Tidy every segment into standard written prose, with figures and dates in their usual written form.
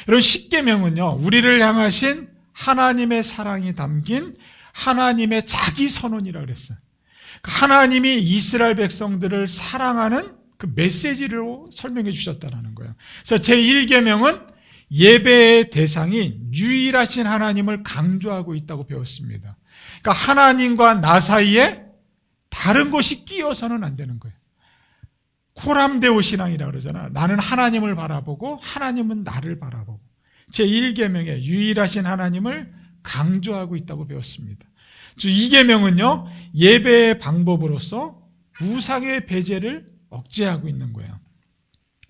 여러분, 십계명은요, 우리를 향하신 하나님의 사랑이 담긴 하나님의 자기 선언이라고 그랬어요. 하나님이 이스라엘 백성들을 사랑하는 그 메시지로 설명해 주셨다는 거예요. 그래서 제1계명은 예배의 대상이 유일하신 하나님을 강조하고 있다고 배웠습니다. 그러니까 하나님과 나 사이에 다른 것이 끼어서는 안 되는 거예요. 코람데오 신앙이라고 그러잖아. 나는 하나님을 바라보고 하나님은 나를 바라보고. 제1계명에 유일하신 하나님을 강조하고 있다고 배웠습니다. 2계명은요, 예배의 방법으로서 우상의 배제를 억제하고 있는 거예요.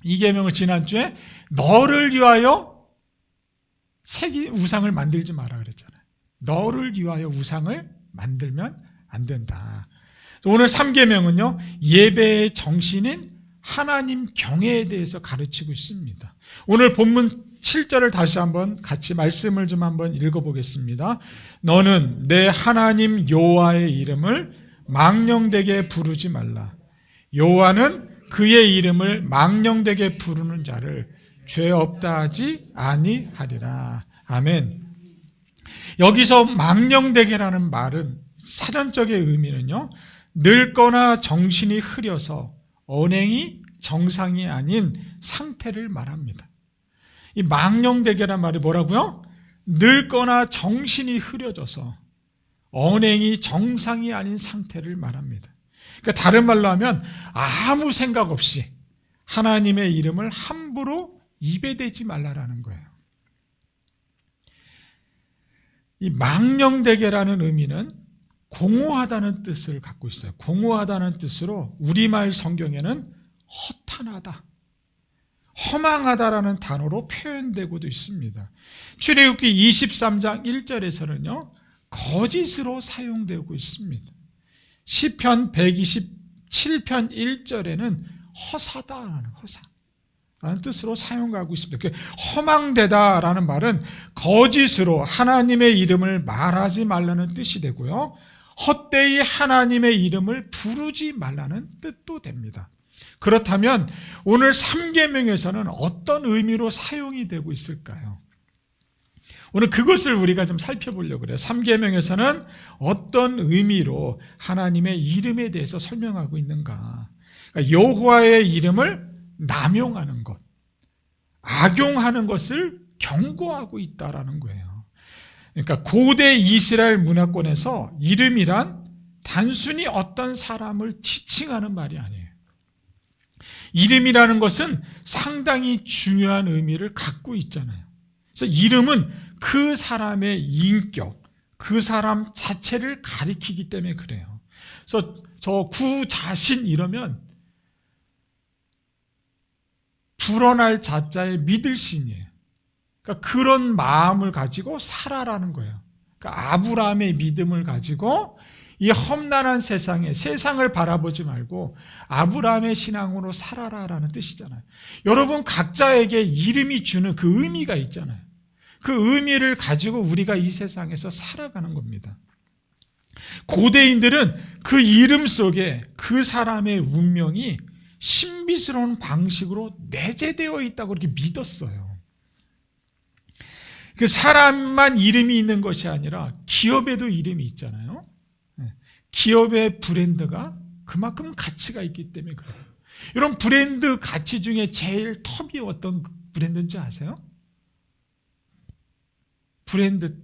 2계명을 지난주에 너를 위하여 우상을 만들지 마라 그랬잖아요. 너를 위하여 우상을 만들면 안 된다. 오늘 3계명은요, 예배의 정신인 하나님 경외에 대해서 가르치고 있습니다. 오늘 본문 7절을 다시 한번 같이 말씀을 좀 한번 읽어보겠습니다. 너는 내 하나님 여호와의 이름을 망령되게 부르지 말라. 여호와는 그의 이름을 망령되게 부르는 자를 죄 없다 하지 아니하리라. 아멘. 여기서 망령되게라는 말은 사전적인 의미는요, 늙거나 정신이 흐려서 언행이 정상이 아닌 상태를 말합니다. 이 망령되게란 말이 뭐라고요? 늙거나 정신이 흐려져서 언행이 정상이 아닌 상태를 말합니다. 그러니까 다른 말로 하면 아무 생각 없이 하나님의 이름을 함부로 입에 대지 말라라는 거예요. 이 망령되게라는 의미는 공허하다는 뜻을 갖고 있어요. 공허하다는 뜻으로 우리말 성경에는 허탄하다, 허망하다라는 단어로 표현되고도 있습니다. 출애굽기 23장 1절에서는요, 거짓으로 사용되고 있습니다. 시편 127편 1절에는 허사다라는 허사라는 뜻으로 사용하고 있습니다. 허망되다라는 말은 거짓으로 하나님의 이름을 말하지 말라는 뜻이 되고요, 헛되이 하나님의 이름을 부르지 말라는 뜻도 됩니다. 그렇다면 오늘 3계명에서는 어떤 의미로 사용이 되고 있을까요? 오늘 그것을 우리가 좀 살펴보려고 그래요. 3계명에서는 어떤 의미로 하나님의 이름에 대해서 설명하고 있는가? 그러니까 여호와의 이름을 남용하는 것, 악용하는 것을 경고하고 있다라는 거예요. 그러니까 고대 이스라엘 문화권에서 이름이란 단순히 어떤 사람을 지칭하는 말이 아니에요. 이름이라는 것은 상당히 중요한 의미를 갖고 있잖아요. 그래서 이름은 그 사람의 인격, 그 사람 자체를 가리키기 때문에 그래요. 그래서 저 구자신 이러면 불어날 자자의 믿을 신이에요. 그러니까 그런 마음을 가지고 살아라는 거예요. 그러니까 아브라함의 믿음을 가지고 이 험난한 세상에 세상을 바라보지 말고 아브라함의 신앙으로 살아라라는 뜻이잖아요. 여러분 각자에게 이름이 주는 그 의미가 있잖아요. 그 의미를 가지고 우리가 이 세상에서 살아가는 겁니다. 고대인들은 그 이름 속에 그 사람의 운명이 신비스러운 방식으로 내재되어 있다고 그렇게 믿었어요. 그 사람만 이름이 있는 것이 아니라 기업에도 이름이 있잖아요. 기업의 브랜드가 그만큼 가치가 있기 때문에 그래요. 여러분 브랜드 가치 중에 제일 톱이 어떤 브랜드인지 아세요? 브랜드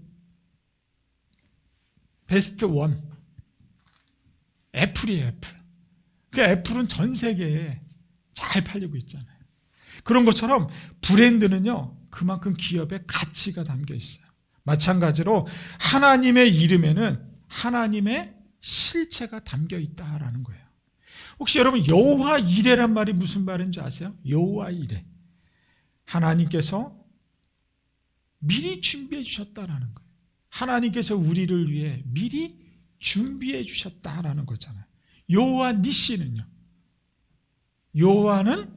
베스트 원 애플이에요. 애플. 그 애플은 전 세계에 잘 팔리고 있잖아요. 그런 것처럼 브랜드는요 그만큼 기업의 가치가 담겨 있어요. 마찬가지로 하나님의 이름에는 하나님의 실체가 담겨 있다라는 거예요. 혹시 여러분 여호와 이레란 말이 무슨 말인지 아세요? 여호와 이레, 하나님께서 미리 준비해 주셨다라는 거예요. 하나님께서 우리를 위해 미리 준비해 주셨다라는 거잖아요. 여호와 니시는요, 여호와는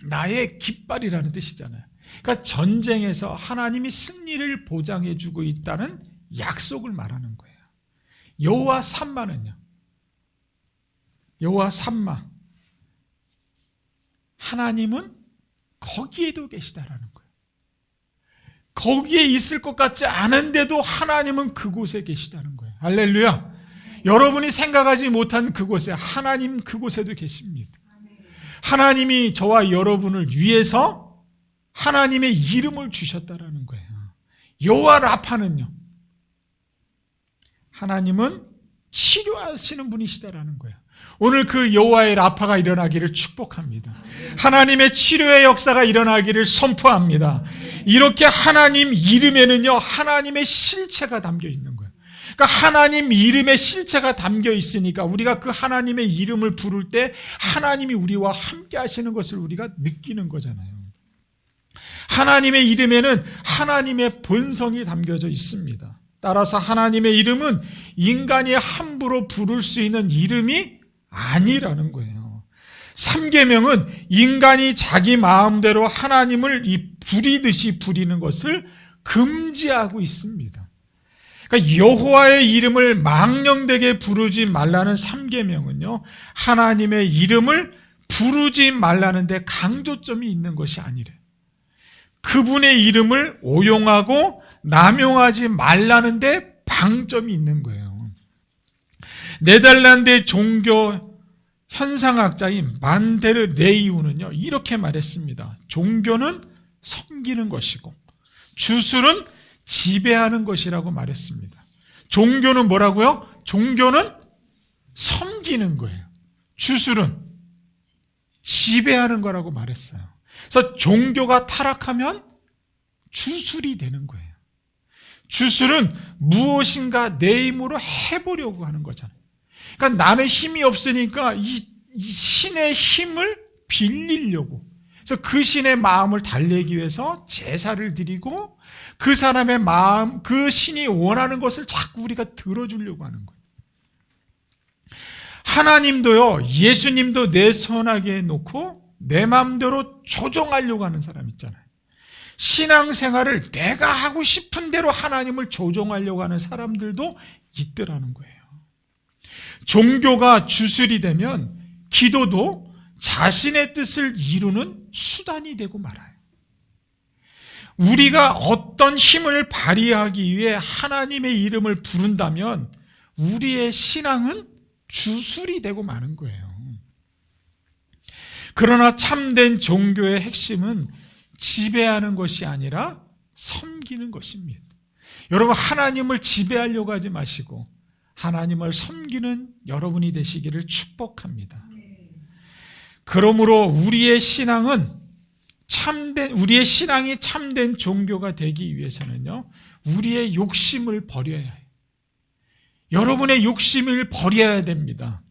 나의 깃발이라는 뜻이잖아요. 그러니까 전쟁에서 하나님이 승리를 보장해 주고 있다는 약속을 말하는 거예요. 여호와 삼마는요, 여호와 삼마, 하나님은 거기에도 계시다라는 거예요. 거기에 있을 것 같지 않은데도 하나님은 그곳에 계시다는 거예요. 할렐루야. 여러분이 생각하지 못한 그곳에 하나님 그곳에도 계십니다. 하나님이 저와 여러분을 위해서 하나님의 이름을 주셨다라는 거예요. 여호와 라파는요, 하나님은 치료하시는 분이시다라는 거예요. 오늘 그 여호와의 라파가 일어나기를 축복합니다. 하나님의 치료의 역사가 일어나기를 선포합니다. 이렇게 하나님 이름에는요, 하나님의 실체가 담겨 있는 거예요. 그러니까 하나님 이름의 실체가 담겨 있으니까 우리가 그 하나님의 이름을 부를 때 하나님이 우리와 함께 하시는 것을 우리가 느끼는 거잖아요. 하나님의 이름에는 하나님의 본성이 담겨져 있습니다. 따라서 하나님의 이름은 인간이 함부로 부를 수 있는 이름이 아니라는 거예요. 3계명은 인간이 자기 마음대로 하나님을 부리듯이 부리는 것을 금지하고 있습니다. 그러니까 여호와의 이름을 망령되게 부르지 말라는 3계명은요, 하나님의 이름을 부르지 말라는 데 강조점이 있는 것이 아니래요. 그분의 이름을 오용하고 남용하지 말라는 데 방점이 있는 거예요. 네덜란드의 종교 현상학자인 만데르 레이우는요, 이렇게 말했습니다. 종교는 섬기는 것이고 주술은 지배하는 것이라고 말했습니다. 종교는 뭐라고요? 종교는 섬기는 거예요. 주술은 지배하는 거라고 말했어요. 그래서 종교가 타락하면 주술이 되는 거예요. 주술은 무엇인가 내 힘으로 해보려고 하는 거잖아요. 그러니까 남의 힘이 없으니까 이 신의 힘을 빌리려고, 그래서 그 신의 마음을 달래기 위해서 제사를 드리고 그 사람의 마음, 그 신이 원하는 것을 자꾸 우리가 들어주려고 하는 거예요. 하나님도요, 예수님도 내 손아귀에 놓고 내 마음대로 조종하려고 하는 사람 있잖아요. 신앙생활을 내가 하고 싶은 대로 하나님을 조종하려고 하는 사람들도 있더라는 거예요. 종교가 주술이 되면 기도도 자신의 뜻을 이루는 수단이 되고 말아요. 우리가 어떤 힘을 발휘하기 위해 하나님의 이름을 부른다면 우리의 신앙은 주술이 되고 마는 거예요. 그러나 참된 종교의 핵심은 지배하는 것이 아니라 섬기는 것입니다. 여러분, 하나님을 지배하려고 하지 마시고 하나님을 섬기는 여러분이 되시기를 축복합니다. 그러므로 우리의 신앙이 참된 종교가 되기 위해서는요, 우리의 욕심을 버려야 해요. 여러분의 욕심을 버려야 됩니다.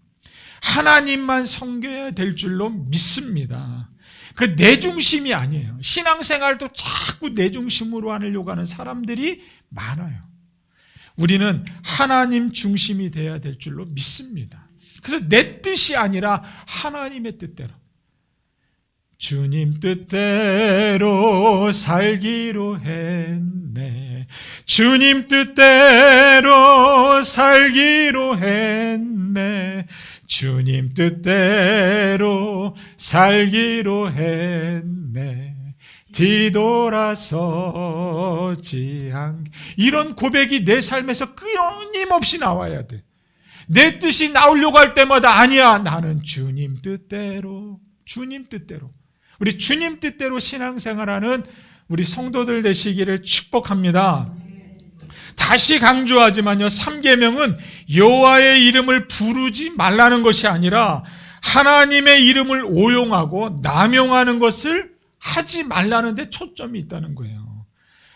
하나님만 섬겨야 될 줄로 믿습니다. 그 내 중심이 아니에요. 신앙생활도 자꾸 내 중심으로 하려고 하는 사람들이 많아요. 우리는 하나님 중심이 되어야 될 줄로 믿습니다. 그래서 내 뜻이 아니라 하나님의 뜻대로, 주님 뜻대로 살기로 했네, 주님 뜻대로 살기로 했네, 주님 뜻대로 살기로 했네, 뒤돌아서지 않게. 이런 고백이 내 삶에서 끊임없이 나와야 돼. 내 뜻이 나오려고 할 때마다 아니야, 나는 주님 뜻대로, 주님 뜻대로. 우리 주님 뜻대로 신앙생활하는 우리 성도들 되시기를 축복합니다. 다시 강조하지만요, 3계명은 여호와의 이름을 부르지 말라는 것이 아니라 하나님의 이름을 오용하고 남용하는 것을 하지 말라는 데 초점이 있다는 거예요.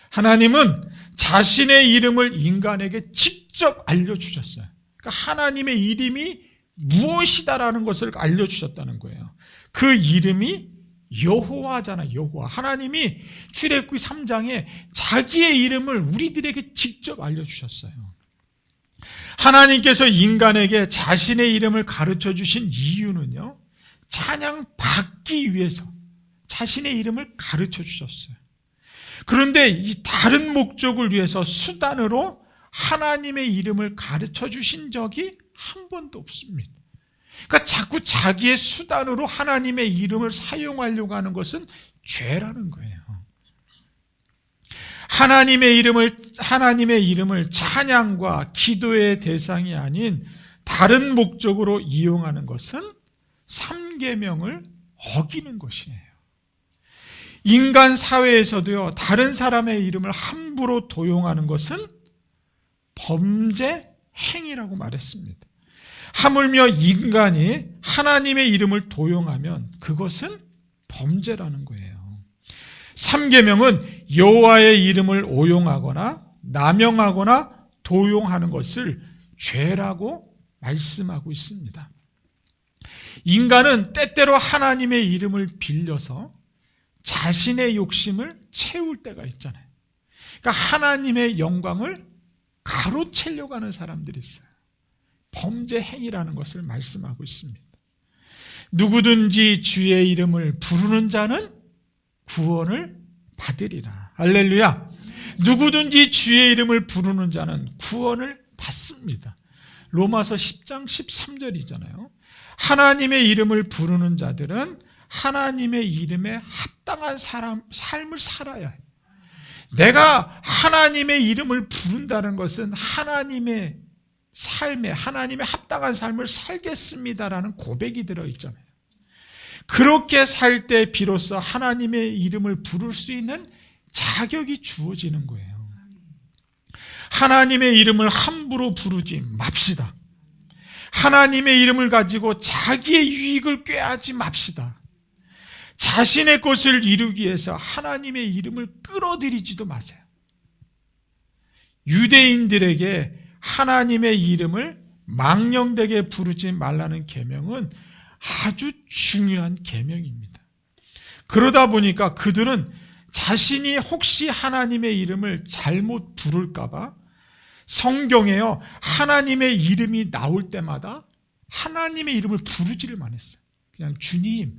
하나님은 자신의 이름을 인간에게 직접 알려주셨어요. 그러니까 하나님의 이름이 무엇이다라는 것을 알려주셨다는 거예요. 그 이름이 여호와잖아요. 여호와. 하나님이 출애굽기 3장에 자기의 이름을 우리들에게 직접 알려주셨어요. 하나님께서 인간에게 자신의 이름을 가르쳐 주신 이유는요, 찬양 받기 위해서 자신의 이름을 가르쳐 주셨어요. 그런데 이 다른 목적을 위해서 수단으로 하나님의 이름을 가르쳐 주신 적이 한 번도 없습니다. 그러니까 자꾸 자기의 수단으로 하나님의 이름을 사용하려고 하는 것은 죄라는 거예요. 하나님의 이름을 찬양과 기도의 대상이 아닌 다른 목적으로 이용하는 것은 3계명을 어기는 것이에요. 인간 사회에서도요, 다른 사람의 이름을 함부로 도용하는 것은 범죄 행위라고 말했습니다. 하물며 인간이 하나님의 이름을 도용하면 그것은 범죄라는 거예요. 3계명은 여호와의 이름을 오용하거나 남용하거나 도용하는 것을 죄라고 말씀하고 있습니다. 인간은 때때로 하나님의 이름을 빌려서 자신의 욕심을 채울 때가 있잖아요. 그러니까 하나님의 영광을 가로채려고 하는 사람들이 있어요. 범죄 행위라는 것을 말씀하고 있습니다. 누구든지 주의 이름을 부르는 자는 구원을 받으리라. 할렐루야. 누구든지 주의 이름을 부르는 자는 구원을 받습니다. 로마서 10장 13절이잖아요. 하나님의 이름을 부르는 자들은 하나님의 이름에 합당한 삶을 살아야 해요. 내가 하나님의 이름을 부른다는 것은 하나님의 삶에, 하나님의 합당한 삶을 살겠습니다라는 고백이 들어있잖아요. 그렇게 살 때 비로소 하나님의 이름을 부를 수 있는 자격이 주어지는 거예요. 하나님의 이름을 함부로 부르지 맙시다. 하나님의 이름을 가지고 자기의 유익을 꾀하지 맙시다. 자신의 것을 이루기 위해서 하나님의 이름을 끌어들이지도 마세요. 유대인들에게 하나님의 이름을 망령되게 부르지 말라는 계명은 아주 중요한 계명입니다. 그러다 보니까 그들은 자신이 혹시 하나님의 이름을 잘못 부를까 봐 성경에요, 하나님의 이름이 나올 때마다 하나님의 이름을 부르지를 않았어요. 그냥 주님,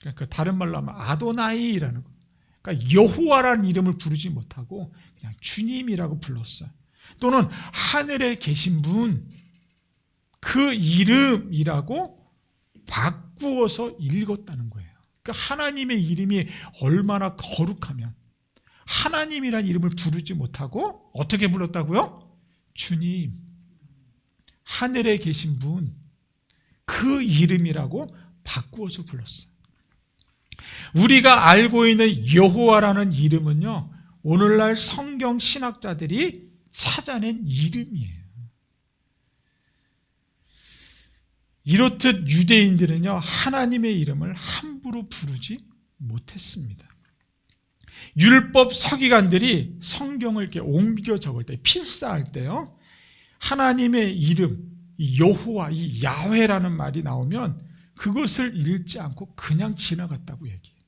그러니까 다른 말로 하면 아도나이라는 거, 그러니까 여호와라는 이름을 부르지 못하고 그냥 주님이라고 불렀어요. 또는 하늘에 계신 분, 그 이름이라고 바꾸어서 읽었다는 거예요. 그러니까 하나님의 이름이 얼마나 거룩하면 하나님이라는 이름을 부르지 못하고 어떻게 불렀다고요? 주님, 하늘에 계신 분, 그 이름이라고 바꾸어서 불렀어요. 우리가 알고 있는 여호와라는 이름은요, 오늘날 성경 신학자들이 찾아낸 이름이에요. 이렇듯 유대인들은요, 하나님의 이름을 함부로 부르지 못했습니다. 율법 서기관들이 성경을 이렇게 옮겨 적을 때, 필사할 때요, 하나님의 이름, 이 여호와, 이 야훼라는 말이 나오면 그것을 읽지 않고 그냥 지나갔다고 얘기해요.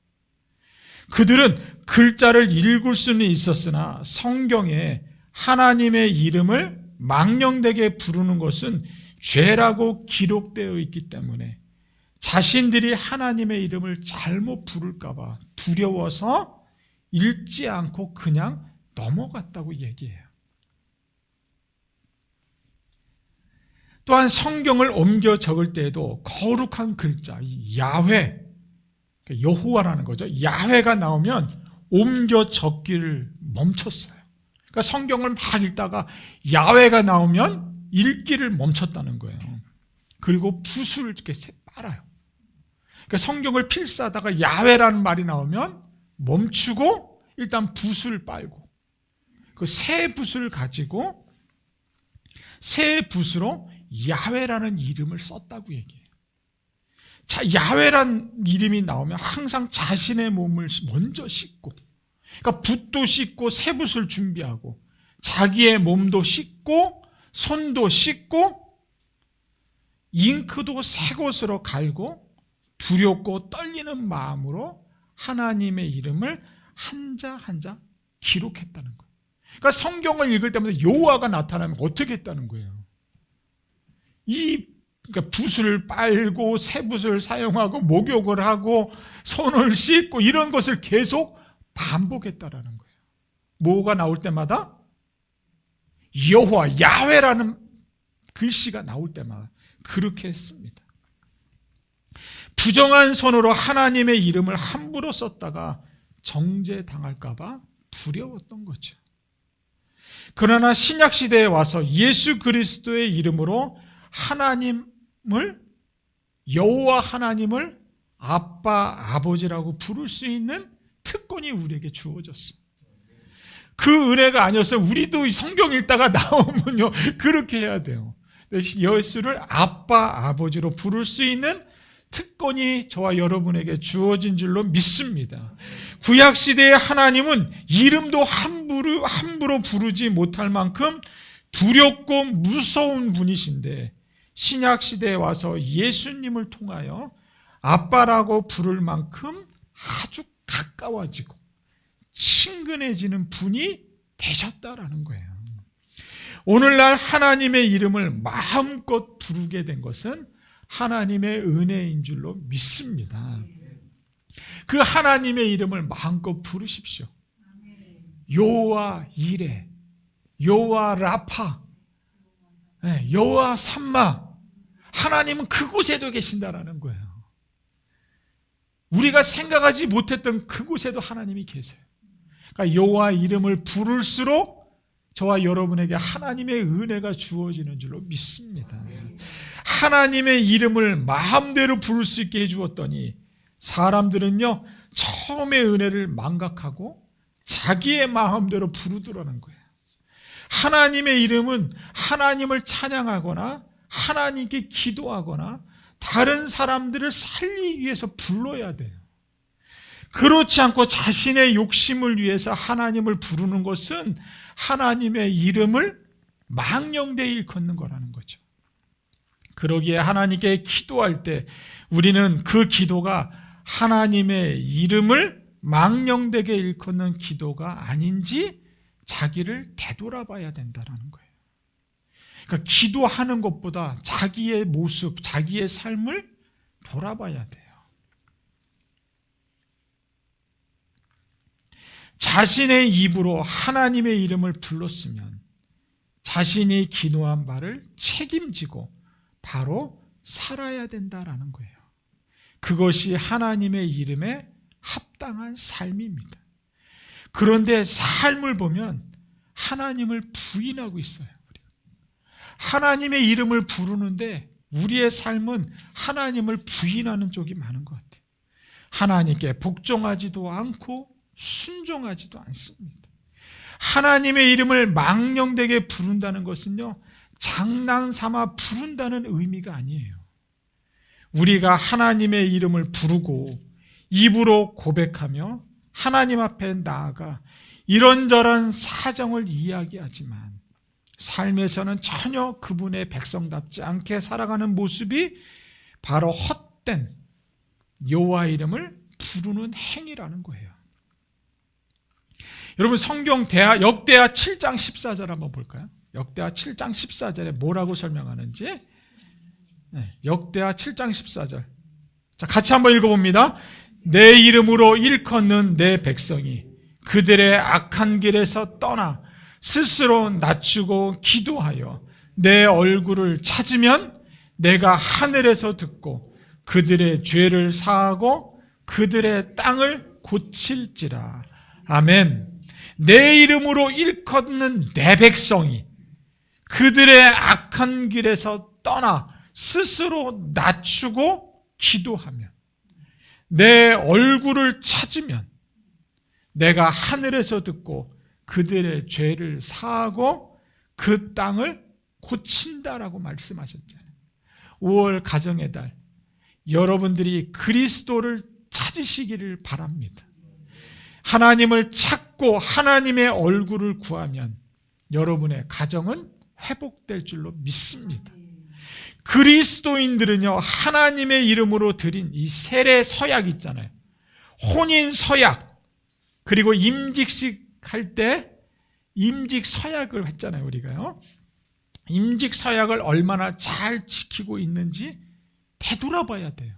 그들은 글자를 읽을 수는 있었으나 성경에 하나님의 이름을 망령되게 부르는 것은 죄라고 기록되어 있기 때문에 자신들이 하나님의 이름을 잘못 부를까 봐 두려워서 읽지 않고 그냥 넘어갔다고 얘기해요. 또한 성경을 옮겨 적을 때에도 거룩한 글자, 이 야훼, 여호와라는 거죠. 야훼가 나오면 옮겨 적기를 멈췄어요. 그러니까 성경을 막 읽다가 야훼가 나오면 읽기를 멈췄다는 거예요. 그리고 붓을 이렇게 빨아요. 그러니까 성경을 필사하다가 야훼라는 말이 나오면 멈추고 일단 붓을 빨고 그 새 붓을 가지고 새 붓으로 야훼라는 이름을 썼다고 얘기해요. 자, 야훼라는 이름이 나오면 항상 자신의 몸을 먼저 씻고, 그러니까 붓도 씻고 새 붓을 준비하고 자기의 몸도 씻고 손도 씻고 잉크도 새 것으로 갈고 두렵고 떨리는 마음으로 하나님의 이름을 한자 한자 기록했다는 거예요. 그러니까 성경을 읽을 때마다 여호와가 나타나면 어떻게 했다는 거예요? 그러니까 붓을 빨고 새 붓을 사용하고 목욕을 하고 손을 씻고 이런 것을 계속 반복했다라는 거예요. 뭐가 나올 때마다 여호와, 야훼라는 글씨가 나올 때마다 그렇게 했습니다. 부정한 손으로 하나님의 이름을 함부로 썼다가 정죄당할까 봐 두려웠던 거죠. 그러나 신약 시대에 와서 예수 그리스도의 이름으로 여호와 하나님을 아빠, 아버지라고 부를 수 있는 특권이 우리에게 주어졌어요. 그 은혜가 아니었으면 우리도 성경 읽다가 나오면요 그렇게 해야 돼요. 예수를 아빠, 아버지로 부를 수 있는 특권이 저와 여러분에게 주어진 줄로 믿습니다. 구약시대의 하나님은 이름도 함부로 부르지 못할 만큼 두렵고 무서운 분이신데 신약시대에 와서 예수님을 통하여 아빠라고 부를 만큼 아주 가까워지고 친근해지는 분이 되셨다라는 거예요. 오늘날 하나님의 이름을 마음껏 부르게 된 것은 하나님의 은혜인 줄로 믿습니다. 그 하나님의 이름을 마음껏 부르십시오. 여호와 이레, 여호와 라파, 여호와 삼마. 하나님은 그곳에도 계신다라는 거예요. 우리가 생각하지 못했던 그곳에도 하나님이 계세요. 그러니까 여호와 이름을 부를수록 저와 여러분에게 하나님의 은혜가 주어지는 줄로 믿습니다. 하나님의 이름을 마음대로 부를 수 있게 해주었더니 사람들은요 처음에 은혜를 망각하고 자기의 마음대로 부르더라는 거예요. 하나님의 이름은 하나님을 찬양하거나 하나님께 기도하거나 다른 사람들을 살리기 위해서 불러야 돼요. 그렇지 않고 자신의 욕심을 위해서 하나님을 부르는 것은 하나님의 이름을 망령되이 일컫는 거라는 거죠. 그러기에 하나님께 기도할 때 우리는 그 기도가 하나님의 이름을 망령되게 일컫는 기도가 아닌지 자기를 되돌아봐야 된다는 거예요. 그러니까 기도하는 것보다 자기의 모습, 자기의 삶을 돌아봐야 돼요. 자신의 입으로 하나님의 이름을 불렀으면 자신이 기도한 바를 책임지고 바로 살아야 된다라는 거예요. 그것이 하나님의 이름에 합당한 삶입니다. 그런데 삶을 보면 하나님을 부인하고 있어요. 하나님의 이름을 부르는데 우리의 삶은 하나님을 부인하는 쪽이 많은 것 같아요. 하나님께 복종하지도 않고 순종하지도 않습니다. 하나님의 이름을 망령되게 부른다는 것은요, 장난삼아 부른다는 의미가 아니에요. 우리가 하나님의 이름을 부르고 입으로 고백하며 하나님 앞에 나아가 이런저런 사정을 이야기하지만 삶에서는 전혀 그분의 백성답지 않게 살아가는 모습이 바로 헛된 여호와 이름을 부르는 행위라는 거예요. 여러분 성경 역대하 7장 14절 한번 볼까요? 역대하 7장 14절에 뭐라고 설명하는지. 역대하 7장 14절. 자, 같이 한번 읽어봅니다. 내 이름으로 일컫는 내 백성이 그들의 악한 길에서 떠나 스스로 낮추고 기도하여 내 얼굴을 찾으면 내가 하늘에서 듣고 그들의 죄를 사하고 그들의 땅을 고칠지라. 아멘. 내 이름으로 일컫는 내 백성이 그들의 악한 길에서 떠나 스스로 낮추고 기도하면 내 얼굴을 찾으면 내가 하늘에서 듣고 그들의 죄를 사하고 그 땅을 고친다라고 말씀하셨잖아요. 5월 가정의 달, 여러분들이 그리스도를 찾으시기를 바랍니다. 하나님을 찾고 하나님의 얼굴을 구하면 여러분의 가정은 회복될 줄로 믿습니다. 그리스도인들은요, 하나님의 이름으로 드린 이 세례 서약 있잖아요. 혼인 서약, 그리고 임직식 할 때 임직 서약을 했잖아요, 우리가요. 임직 서약을 얼마나 잘 지키고 있는지 되돌아봐야 돼요.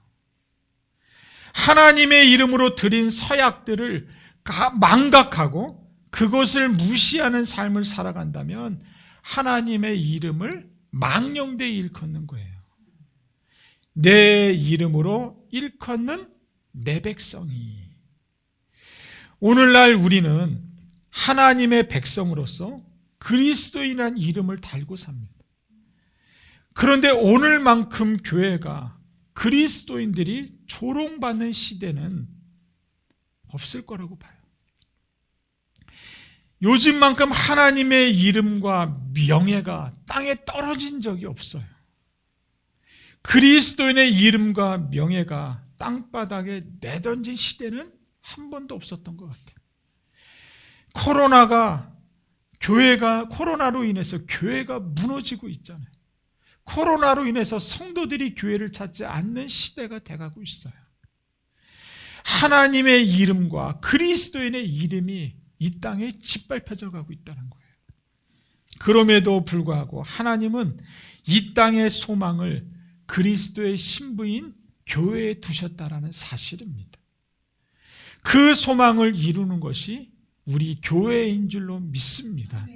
하나님의 이름으로 드린 서약들을 망각하고 그것을 무시하는 삶을 살아간다면 하나님의 이름을 망령되이 일컫는 거예요. 내 이름으로 일컫는 내 백성이. 오늘날 우리는 하나님의 백성으로서 그리스도인이라는 이름을 달고 삽니다. 그런데 오늘만큼 교회가 그리스도인들이 조롱받는 시대는 없을 거라고 봐요. 요즘만큼 하나님의 이름과 명예가 땅에 떨어진 적이 없어요. 그리스도인의 이름과 명예가 땅바닥에 내던진 시대는 한 번도 없었던 것 같아요. 코로나로 인해서 교회가 무너지고 있잖아요. 코로나로 인해서 성도들이 교회를 찾지 않는 시대가 돼가고 있어요. 하나님의 이름과 그리스도인의 이름이 이 땅에 짓밟혀져 가고 있다는 거예요. 그럼에도 불구하고 하나님은 이 땅의 소망을 그리스도의 신부인 교회에 두셨다라는 사실입니다. 그 소망을 이루는 것이 우리 교회인 줄로 믿습니다.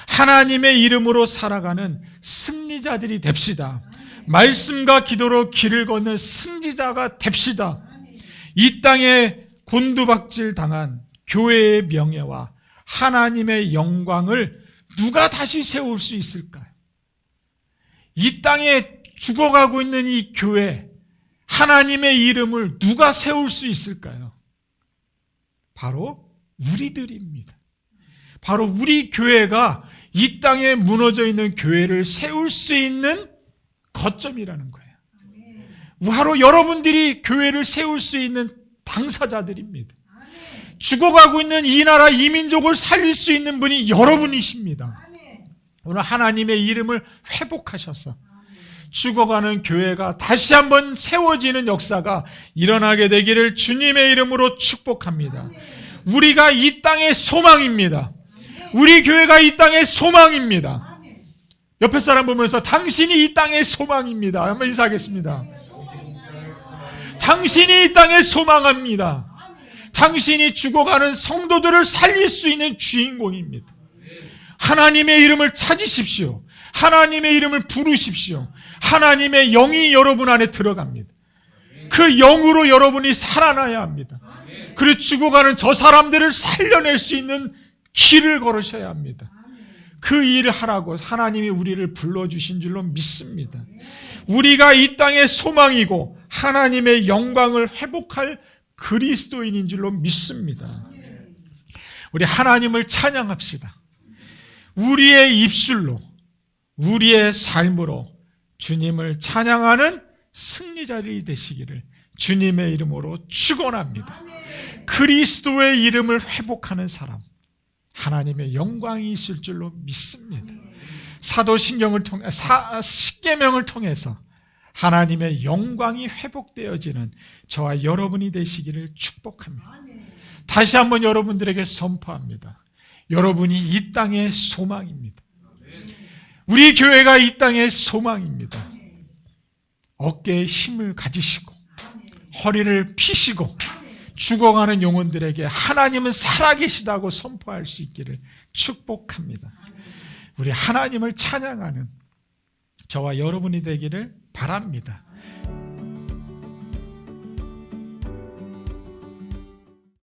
하나님의 이름으로 살아가는 승리자들이 됩시다. 말씀과 기도로 길을 걷는 승리자가 됩시다. 이 땅에 곤두박질 당한 교회의 명예와 하나님의 영광을 누가 다시 세울 수 있을까요? 이 땅에 죽어가고 있는 이 교회, 하나님의 이름을 누가 세울 수 있을까요? 바로 우리들입니다. 바로 우리 교회가 이 땅에 무너져 있는 교회를 세울 수 있는 거점이라는 거예요. 바로 여러분들이 교회를 세울 수 있는 당사자들입니다. 죽어가고 있는 이 나라 이 민족을 살릴 수 있는 분이 여러분이십니다. 오늘 하나님의 이름을 회복하셔서 죽어가는 교회가 다시 한번 세워지는 역사가 일어나게 되기를 주님의 이름으로 축복합니다. 우리가 이 땅의 소망입니다. 우리 교회가 이 땅의 소망입니다. 옆에 사람 보면서 당신이 이 땅의 소망입니다. 한번 인사하겠습니다. 당신이 이 땅의 소망합니다. 당신이 죽어가는 성도들을 살릴 수 있는 주인공입니다. 하나님의 이름을 찾으십시오. 하나님의 이름을 부르십시오. 하나님의 영이 여러분 안에 들어갑니다. 그 영으로 여러분이 살아나야 합니다. 그리고 죽어가는 저 사람들을 살려낼 수 있는 길을 걸으셔야 합니다. 그 일을 하라고 하나님이 우리를 불러주신 줄로 믿습니다. 우리가 이 땅의 소망이고 하나님의 영광을 회복할 그리스도인인 줄로 믿습니다. 우리 하나님을 찬양합시다. 우리의 입술로, 우리의 삶으로 주님을 찬양하는 승리자들이 되시기를 주님의 이름으로 축원합니다. 그리스도의 이름을 회복하는 사람, 하나님의 영광이 있을 줄로 믿습니다. 사도신경을 통해 십계명을 통해서 하나님의 영광이 회복되어지는 저와 여러분이 되시기를 축복합니다. 다시 한번 여러분들에게 선포합니다. 여러분이 이 땅의 소망입니다. 우리 교회가 이 땅의 소망입니다. 어깨에 힘을 가지시고 허리를 펴시고 죽어가는 영혼들에게 하나님은 살아계시다고 선포할 수 있기를 축복합니다. 우리 하나님을 찬양하는 저와 여러분이 되기를 바랍니다.